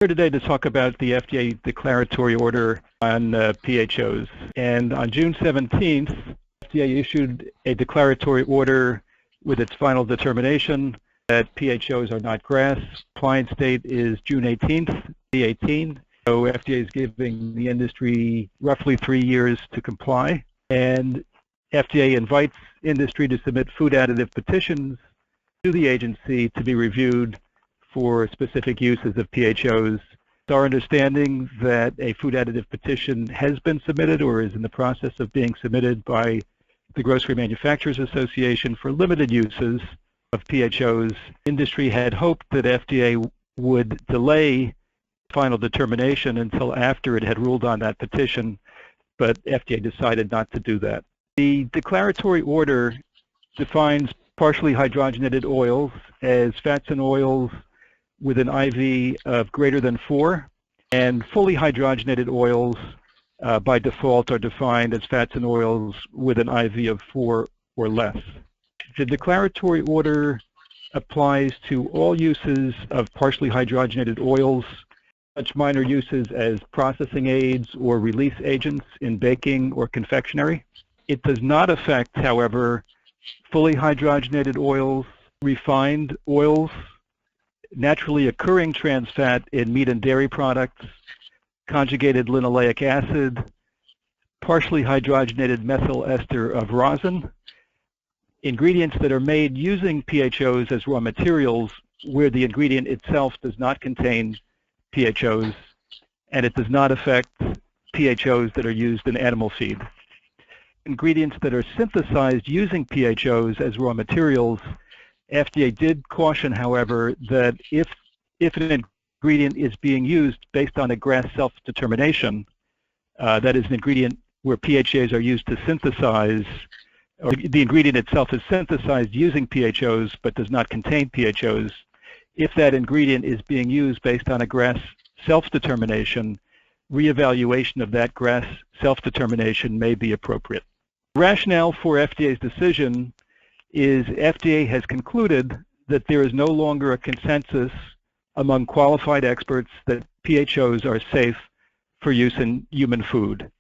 Here today to talk about the FDA declaratory order on PHOs. And on June 17th, FDA issued a declaratory order with its final determination that PHOs are not grass. Compliance date is June 18th, 2018. So FDA is giving the industry roughly 3 years to comply. And FDA invites industry to submit food additive petitions to the agency to be reviewed for specific uses of PHOs. It's our understanding that a food additive petition has been submitted or is in the process of being submitted by the Grocery Manufacturers Association for limited uses of PHOs. Industry had hoped that FDA would delay final determination until after it had ruled on that petition, but FDA decided not to do that. The declaratory order defines partially hydrogenated oils as fats and oils with an IV of greater than 4, and fully hydrogenated oils by default are defined as fats and oils with an IV of 4 or less. The declaratory order applies to all uses of partially hydrogenated oils, such minor uses as processing aids or release agents in baking or confectionery. It does not affect, however, fully hydrogenated oils, refined oils, naturally occurring trans fat in meat and dairy products, conjugated linoleic acid, partially hydrogenated methyl ester of rosin, ingredients that are made using PHOs as raw materials where the ingredient itself does not contain PHOs, and it does not affect PHOs that are used in animal feed. Ingredients that are synthesized using PHOs as raw materials, FDA did caution, however, that if an ingredient is being used based on a GRAS self-determination, that is an ingredient where PHAs are used to synthesize, or the ingredient itself is synthesized using PHOs but does not contain PHOs, if that ingredient is being used based on a GRAS self-determination, reevaluation of that GRAS self-determination may be appropriate. The rationale for FDA's decision is FDA has concluded that there is no longer a consensus among qualified experts that PHOs are safe for use in human food,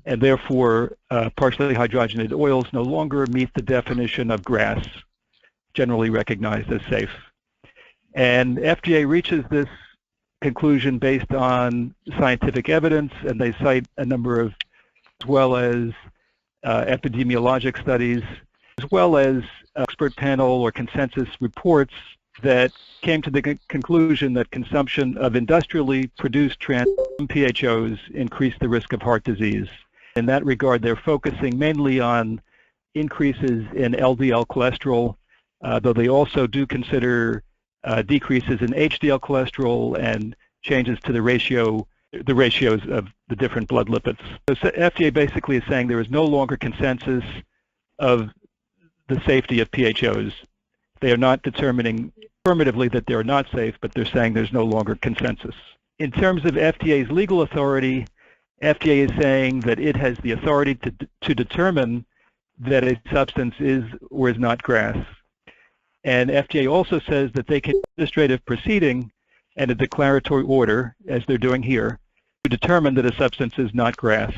and therefore partially hydrogenated oils no longer meet the definition of GRAS, generally recognized as safe. And FDA reaches this conclusion based on scientific evidence, and they cite a number of, as well as epidemiologic studies, as well as expert panel or consensus reports that came to the conclusion that consumption of industrially produced trans PHOs increased the risk of heart disease. In that regard, they're focusing mainly on increases in LDL cholesterol, though they also do consider decreases in HDL cholesterol and changes to the ratios of the different blood lipids. So FDA basically is saying there is no longer consensus of the safety of PHOs. They are not determining affirmatively that they are not safe, but they're saying there's no longer consensus. In terms of FDA's legal authority, FDA is saying that it has the authority to determine that a substance is or is not GRAS. And FDA also says that they can administrative proceeding and a declaratory order, as they're doing here, to determine that a substance is not GRAS.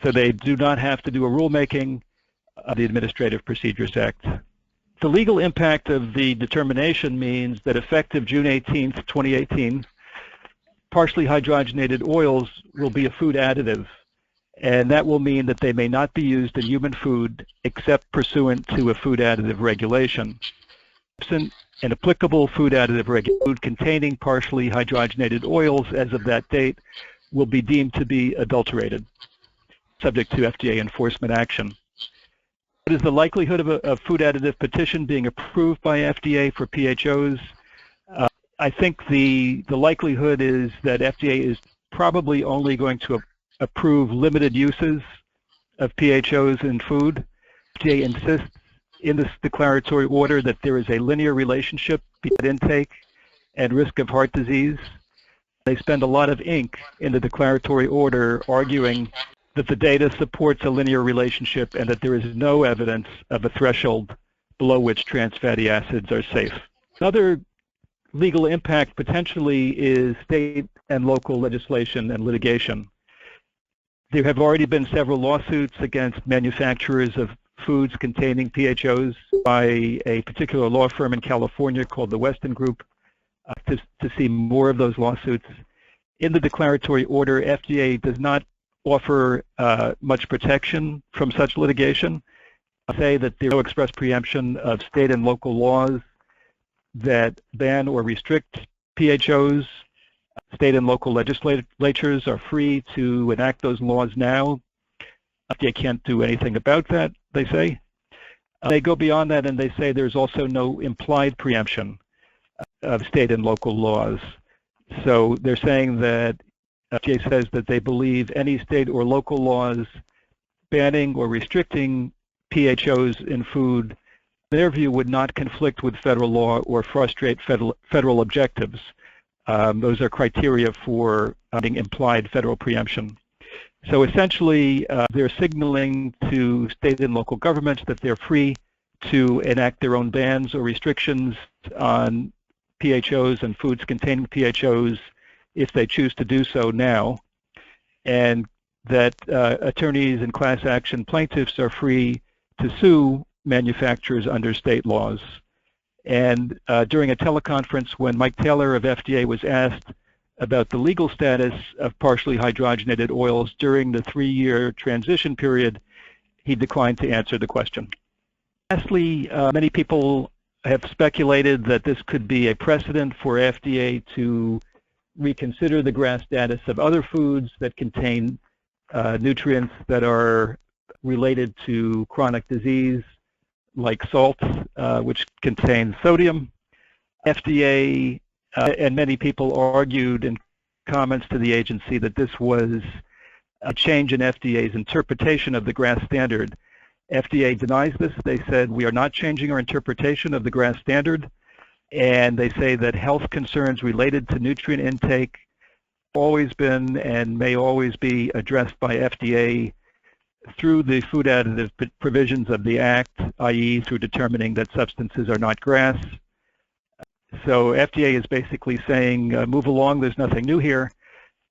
So they do not have to do a rulemaking of the Administrative Procedures Act. The legal impact of the determination means that effective June 18th, 2018, partially hydrogenated oils will be a food additive, and that will mean that they may not be used in human food except pursuant to a food additive regulation. Absent an applicable food additive regulation containing partially hydrogenated oils as of that date will be deemed to be adulterated, subject to FDA enforcement action. What is the likelihood of a food additive petition being approved by FDA for PHOs? I think the likelihood is that FDA is probably only going to approve limited uses of PHOs in food. FDA insists in this declaratory order that there is a linear relationship between intake and risk of heart disease. They spend a lot of ink in the declaratory order arguing that the data supports a linear relationship and that there is no evidence of a threshold below which trans fatty acids are safe. Another legal impact potentially is state and local legislation and litigation. There have already been several lawsuits against manufacturers of foods containing PHOs by a particular law firm in California called the Weston Group. To see more of those lawsuits. In the declaratory order, FDA does not offer much protection from such litigation. Say that there is no express preemption of state and local laws that ban or restrict PHOs. State and local legislatures are free to enact those laws now. FDA can't do anything about that, they say. They go beyond that and they say there's also no implied preemption of state and local laws. So they're saying that FDA says that they believe any state or local laws banning or restricting PHOs in food, in their view, would not conflict with federal law or frustrate federal objectives. Those are criteria for implied federal preemption. So essentially, they're signaling to state and local governments that they're free to enact their own bans or restrictions on PHOs and foods containing PHOs if they choose to do so now, and that attorneys and class action plaintiffs are free to sue manufacturers under state laws. And during a teleconference when Mike Taylor of FDA was asked about the legal status of partially hydrogenated oils during the 3-year transition period, he declined to answer the question. Lastly, many people have speculated that this could be a precedent for FDA to reconsider the GRAS status of other foods that contain nutrients that are related to chronic disease, like salt, which contains sodium. FDA and many people argued in comments to the agency that this was a change in FDA's interpretation of the GRAS standard. FDA denies this. They said, we are not changing our interpretation of the GRAS standard, and they say that health concerns related to nutrient intake always been and may always be addressed by FDA through the food additive provisions of the Act, i.e. through determining that substances are not GRAS. So FDA is basically saying, move along, there's nothing new here.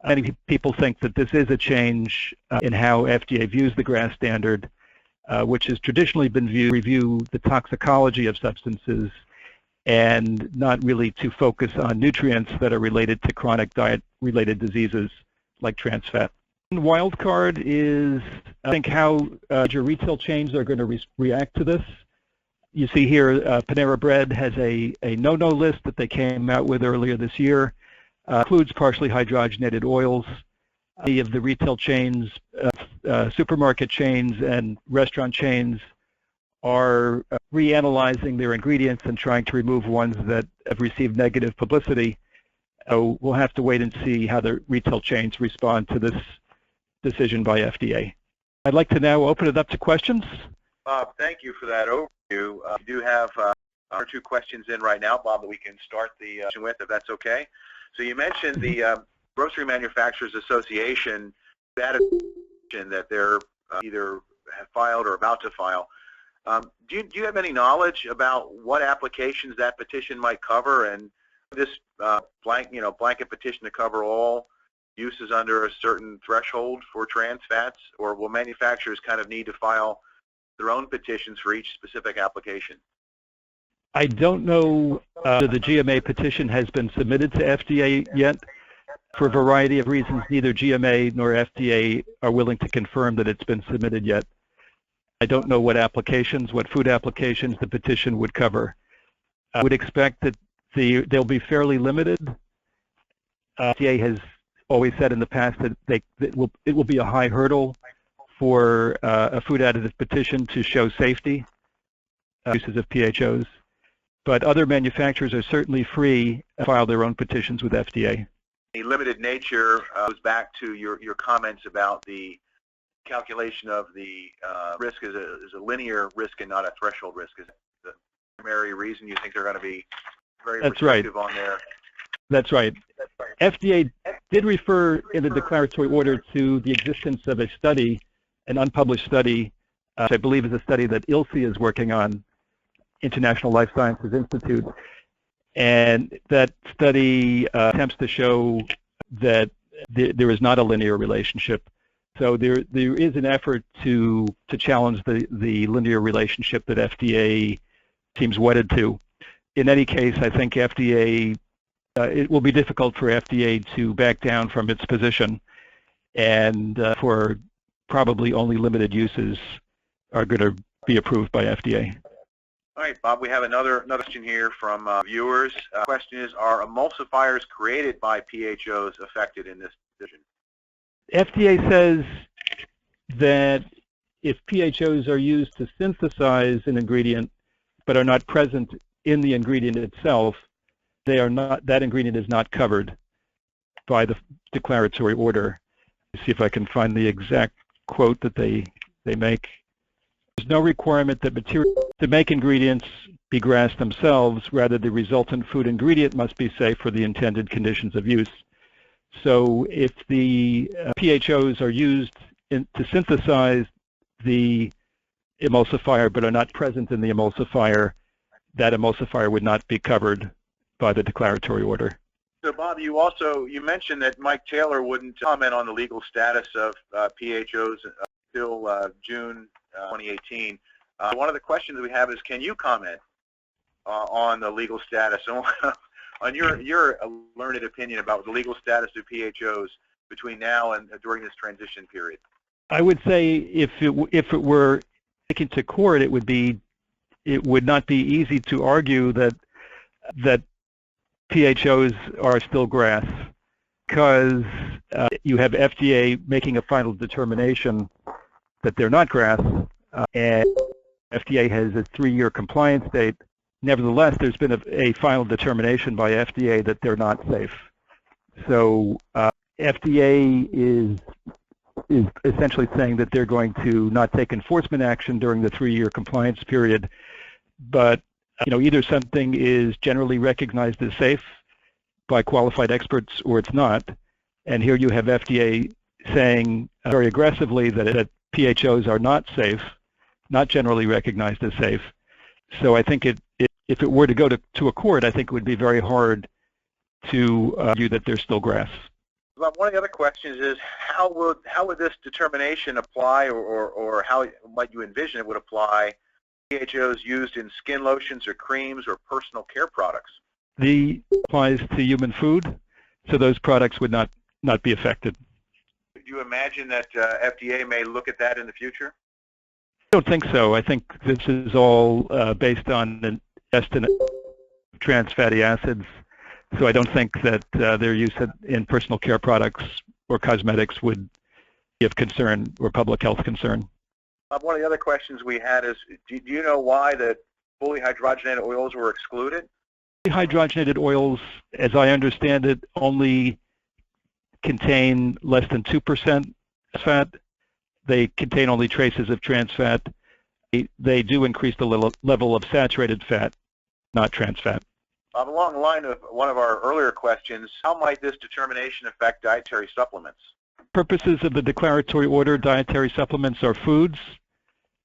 Many people think that this is a change in how FDA views the GRAS standard, which has traditionally been viewed to review the toxicology of substances and not really to focus on nutrients that are related to chronic diet-related diseases like trans fat. Wild card is, I think, how major retail chains are going to react to this. You see here, Panera Bread has a no-no list that they came out with earlier this year. Includes partially hydrogenated oils. Many of the retail chains, supermarket chains and restaurant chains are reanalyzing their ingredients and trying to remove ones that have received negative publicity. So we'll have to wait and see how the retail chains respond to this decision by FDA. I'd like to now open it up to questions. Bob, thank you for that overview. We do have 1 or 2 questions in right now, Bob, that we can start the session with, if that's okay. So you mentioned the Grocery Manufacturers Association that they're either have filed or about to file. Do you have any knowledge about what applications that petition might cover, and this blanket petition to cover all uses under a certain threshold for trans fats, or will manufacturers kind of need to file their own petitions for each specific application? I don't know whether the GMA petition has been submitted to FDA yet. For a variety of reasons, neither GMA nor FDA are willing to confirm that it's been submitted yet. I don't know what food applications the petition would cover. I would expect that they'll be fairly limited. FDA has always said in the past that it will be a high hurdle for a food additive petition to show safety uses of PHOs. But other manufacturers are certainly free to file their own petitions with FDA. The limited nature goes back to your comments about the calculation of the risk as a linear risk and not a threshold risk. Is the primary reason you think they're going to be very restrictive on their? That's right. FDA did refer in the declaratory order to the existence of a study, an unpublished study, which I believe is a study that ILSI is working on, International Life Sciences Institute. And that study attempts to show that there is not a linear relationship. So there is an effort to challenge the linear relationship that FDA seems wedded to. In any case, I think FDA, it will be difficult for FDA to back down from its position, and for probably only limited uses are going to be approved by FDA. All right, Bob, we have another question here from viewers. The question is, are emulsifiers created by PHOs affected in this decision? FDA says that if PHOs are used to synthesize an ingredient but are not present in the ingredient itself, they are not, that ingredient is not covered by the declaratory order. Let's see if I can find the exact quote that they make. There's no requirement that material to make ingredients be GRAS themselves. Rather, the resultant food ingredient must be safe for the intended conditions of use. So if the PHOs are used to synthesize the emulsifier but are not present in the emulsifier, that emulsifier would not be covered by the declaratory order. So Bob, you mentioned that Mike Taylor wouldn't comment on the legal status of PHOs until June 2018. One of the questions we have is, can you comment on the legal status, on your learned opinion about the legal status of PHOs between now and during this transition period? I would say if it were taken to court, it would not be easy to argue that PHOs are still GRAS, because you have FDA making a final determination that they're not GRAS, and FDA has a 3-year compliance date. Nevertheless, there's been a final determination by FDA that they're not safe. So FDA is essentially saying that they're going to not take enforcement action during the 3-year compliance period, but either something is generally recognized as safe by qualified experts or it's not. And here you have FDA saying very aggressively that PHOs are not safe, not generally recognized as safe. So I think if it were to go to a court, I think it would be very hard to argue that they're still GRAS. Well, one of the other questions is, how would this determination apply, or how might you envision it would apply PHOs used in skin lotions or creams or personal care products? The applies to human food, so those products would not be affected. Do you imagine that FDA may look at that in the future? I don't think so. I think this is all based on an estimate of trans fatty acids, so I don't think that their use in personal care products or cosmetics would be of concern or public health concern. One of the other questions we had is, do you know why the fully hydrogenated oils were excluded? Hydrogenated oils, as I understand it, only contain less than 2% fat. They contain only traces of trans fat. They do increase the level of saturated fat, not trans fat. Along the line of one of our earlier questions, how might this determination affect dietary supplements? Purposes of the declaratory order, dietary supplements are foods.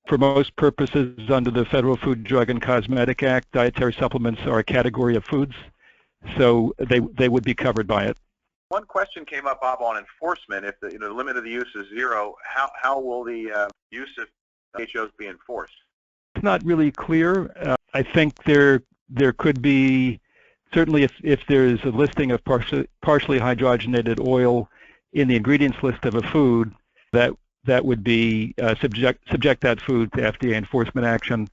For most purposes under the Federal Food, Drug, and Cosmetic Act, dietary supplements are a category of foods, so they would be covered by it. One question came up, Bob, on enforcement. If the limit of the use is 0, how will the use of PHOs be enforced? It's not really clear. I think there could be, certainly if there's a listing of partially hydrogenated oil in the ingredients list of a food, that would be subject that food to FDA enforcement action.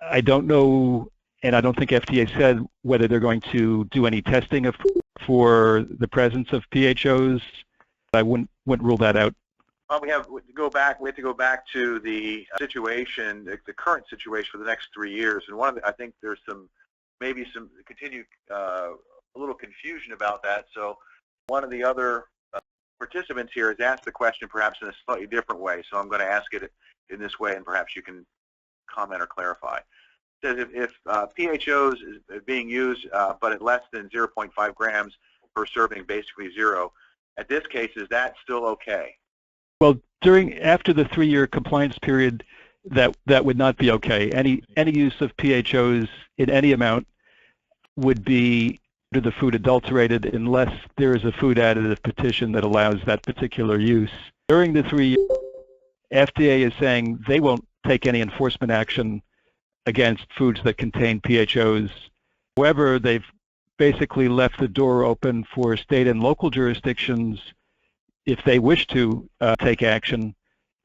I don't know, and I don't think FDA said whether they're going to do any testing for the presence of PHOs. I wouldn't rule that out. Well, we have to go back to the situation, the current situation for the next 3 years. And I think there's maybe some continued a little confusion about that. So one of the other participants here has asked the question perhaps in a slightly different way. So I'm going to ask it in this way, and perhaps you can comment or clarify. It says if PHOs is being used, but at less than 0.5 grams per serving, basically 0, at this case, is that still okay? Well, after the 3-year compliance period, that would not be okay. Any use of PHOs in any amount would be the food adulterated unless there is a food additive petition that allows that particular use. During the 3 years, FDA is saying they won't take any enforcement action against foods that contain PHOs. However, they've basically left the door open for state and local jurisdictions, if they wish to take action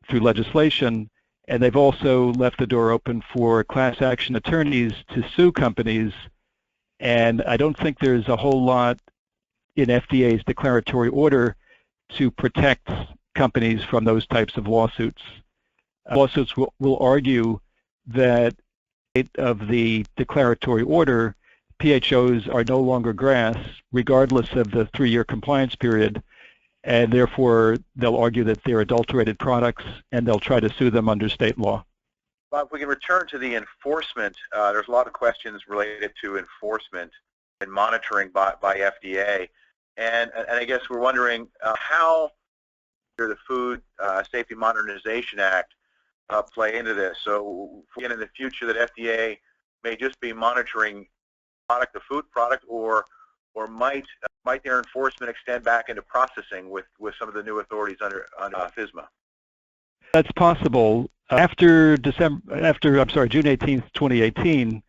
through legislation, and they've also left the door open for class action attorneys to sue companies. And I don't think there's a whole lot in FDA's declaratory order to protect companies from those types of lawsuits. Lawsuits will argue that of the declaratory order, PHOs are no longer grass, regardless of the 3-year compliance period, and therefore they'll argue that they're adulterated products, and they'll try to sue them under state law. Bob, if we can return to the enforcement, there's a lot of questions related to enforcement and monitoring by FDA, and I guess we're wondering how the Food Safety Modernization Act play into this. So again, in the future, that FDA may just be monitoring the food product, or might their enforcement extend back into processing with some of the new authorities under FSMA? That's possible. After June 18th, 2018,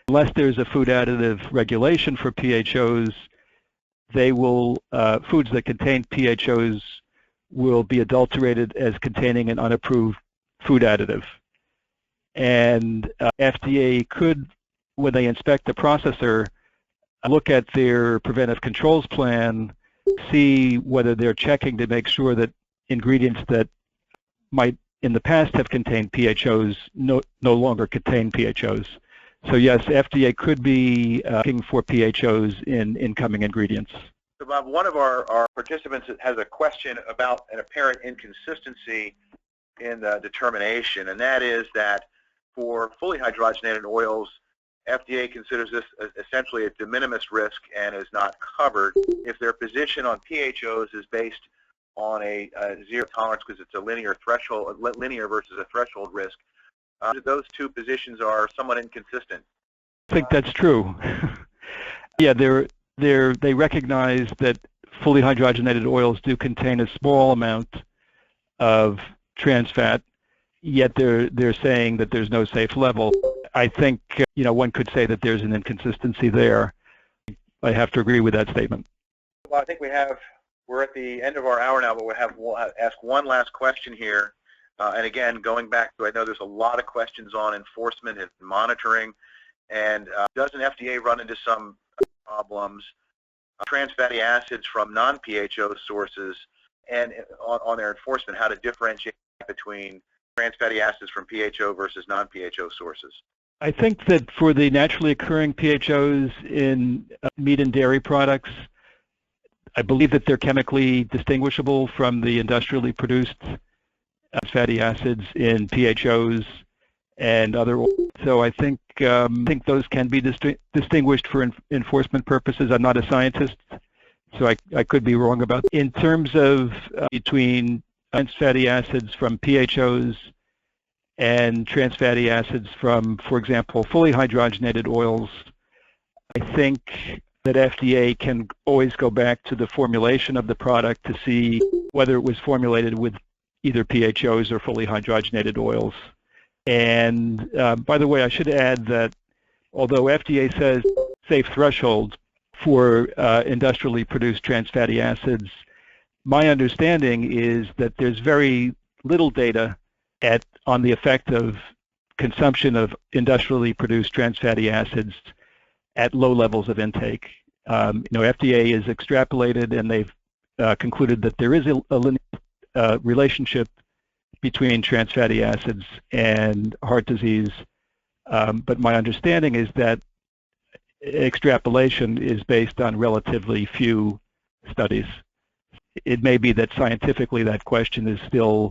unless there's a food additive regulation for PHOs, they will foods that contain PHOs will be adulterated as containing an unapproved food additive. And FDA could, when they inspect the processor, look at their preventive controls plan, see whether they're checking to make sure that ingredients that might in the past have contained PHOs no longer contain PHOs. So yes, FDA could be looking for PHOs in incoming ingredients. So Bob, one of our participants has a question about an apparent inconsistency in the determination, and that is that for fully hydrogenated oils, FDA considers this essentially a de minimis risk and is not covered if their position on PHOs is based on a zero tolerance because it's a linear versus a threshold risk. Those two positions are somewhat inconsistent. I think that's true. Yeah, they recognize that fully hydrogenated oils do contain a small amount of trans fat, yet they're saying that there's no safe level. I think one could say that there's an inconsistency there. I have to agree with that statement. Well, I think we're at the end of our hour now, but we'll ask one last question here. And again, going back to, I know there's a lot of questions on enforcement and monitoring, and doesn't FDA run into some problems, trans fatty acids from non-PHO sources, and on their enforcement, how to differentiate between trans fatty acids from PHO versus non-PHO sources? I think that for the naturally occurring PHOs in meat and dairy products, I believe that they're chemically distinguishable from the industrially produced fatty acids in PHOs and other oils. So I think those can be distinguished for enforcement purposes. I'm not a scientist, so I could be wrong about that. In terms of between trans fatty acids from PHOs and trans fatty acids from, for example, fully hydrogenated oils, I think that FDA can always go back to the formulation of the product to see whether it was formulated with either PHOs or fully hydrogenated oils. And by the way, I should add that although FDA says safe threshold for industrially produced trans fatty acids, my understanding is that there's very little data on the effect of consumption of industrially produced trans fatty acids at low levels of intake. FDA has extrapolated, and they've concluded that there is a linear relationship between trans fatty acids and heart disease. But my understanding is that extrapolation is based on relatively few studies. It may be that scientifically that question is still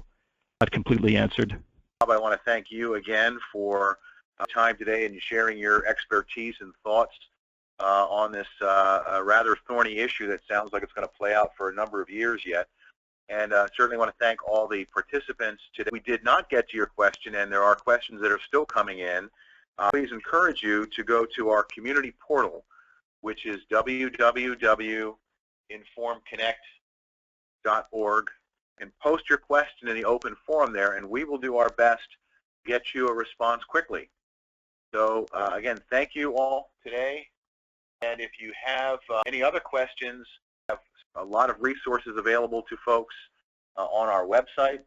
not completely answered. Bob, I want to thank you again for time today and sharing your expertise and thoughts on this rather thorny issue that sounds like it's going to play out for a number of years yet. And certainly want to thank all the participants today. We did not get to your question, and there are questions that are still coming in. Please encourage you to go to our community portal, which is www.informconnect.org, and post your question in the open forum there, and we will do our best to get you a response quickly. So again, thank you all today, and if you have any other questions, we have a lot of resources available to folks on our website.